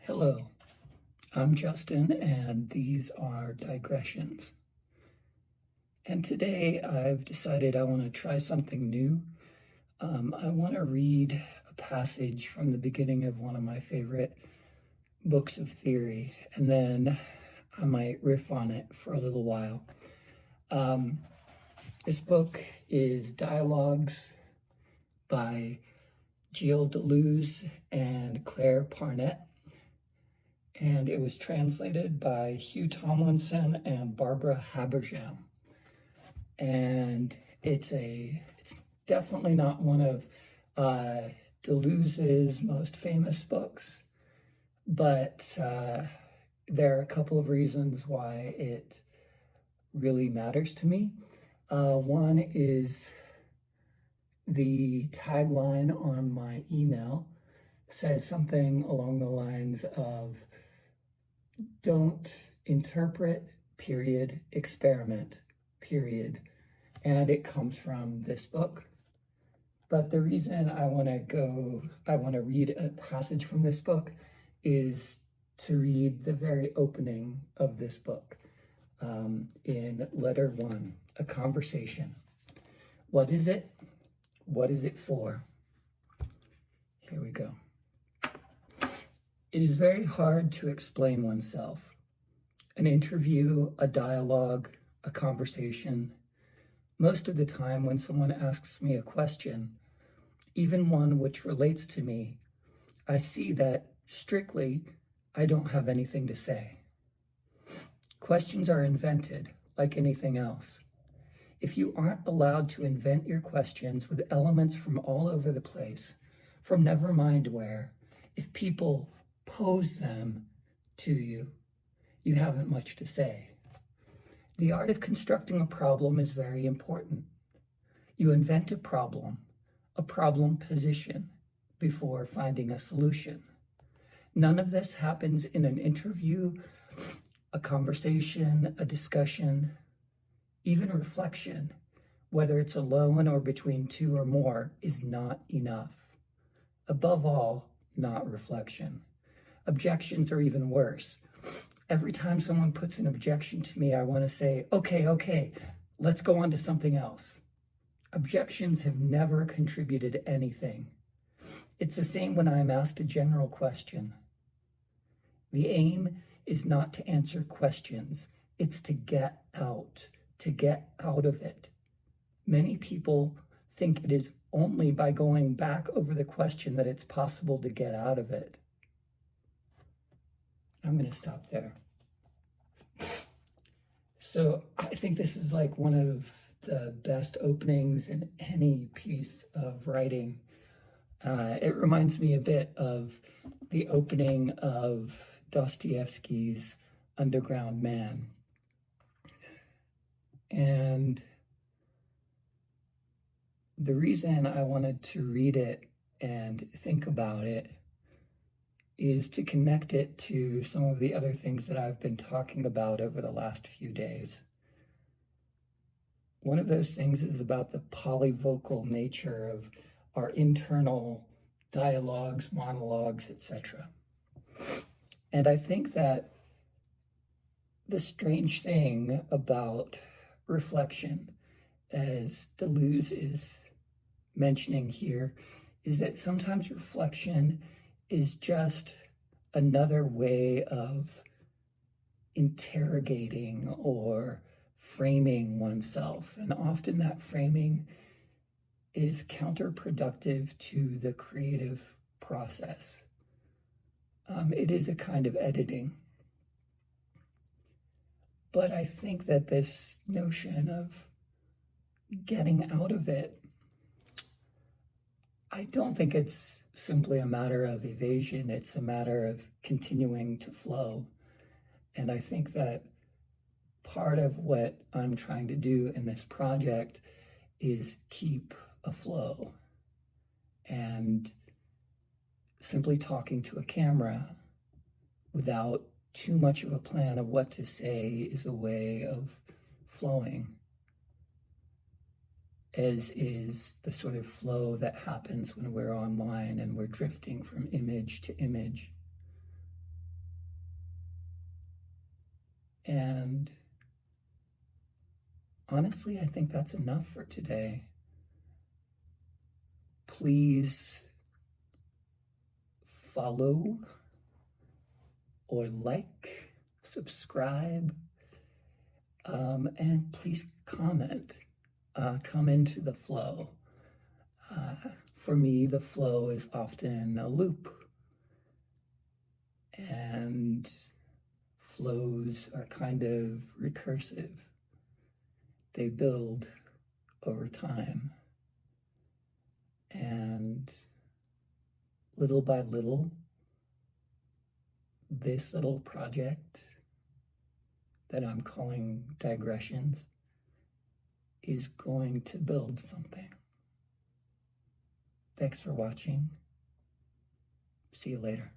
Hello, I'm Justin, and these are digressions. And today I've decided I want to try something new. I want to read a passage from the beginning of one of my favorite books of theory, and then I might riff on it for a little while. This book is Dialogues by Gilles Deleuze and Claire Parnett. And it was translated by Hugh Tomlinson and Barbara Habersham. And it's definitely not one of Deleuze's most famous books, but there are a couple of reasons why it really matters to me. One is the tagline on my email says something along the lines of don't interpret, period, experiment, period. And it comes from this book. But the reason I want to read a passage from this book is to read the very opening of this book in letter 1, a conversation. What is it? What is it for? Here we go. It is very hard to explain oneself. An interview, a dialogue, a conversation. Most of the time when someone asks me a question, even one which relates to me, I see that, strictly, I don't have anything to say. Questions are invented, like anything else. If you aren't allowed to invent your questions with elements from all over the place, from never mind where, if people pose them to you, you haven't much to say. The art of constructing a problem is very important. You invent a problem position, before finding a solution. None of this happens in an interview, a conversation, a discussion, even reflection, whether it's alone or between two or more, is not enough. Above all, not reflection. Objections are even worse. Every time someone puts an objection to me, I want to say, okay, let's go on to something else. Objections have never contributed anything. It's the same when I'm asked a general question. The aim is not to answer questions. It's to get out of it. Many people think it is only by going back over the question that it's possible to get out of it. I'm going to stop there. So I think this is like one of the best openings in any piece of writing. It reminds me a bit of the opening of Dostoevsky's Underground Man. And the reason I wanted to read it and think about it is to connect it to some of the other things that I've been talking about over the last few days. One of those things is about the polyvocal nature of our internal dialogues, monologues, etc. And I think that the strange thing about reflection, as Deleuze is mentioning here, is that sometimes reflection is just another way of interrogating or framing oneself. And often that framing is counterproductive to the creative process. It is a kind of editing. But I think that this notion of getting out of it, I don't think it's simply a matter of evasion. It's a matter of continuing to flow. And I think that part of what I'm trying to do in this project is keep a flow. And simply talking to a camera without too much of a plan of what to say is a way of flowing, as is the sort of flow that happens when we're online and we're drifting from image to image. And honestly, I think that's enough for today. Please follow or like, subscribe, and please comment. Come into the flow. For me, the flow is often a loop, and flows are kind of recursive. They build over time, and little by little, this little project that I'm calling digressions is going to build something. Thanks for watching. See you later.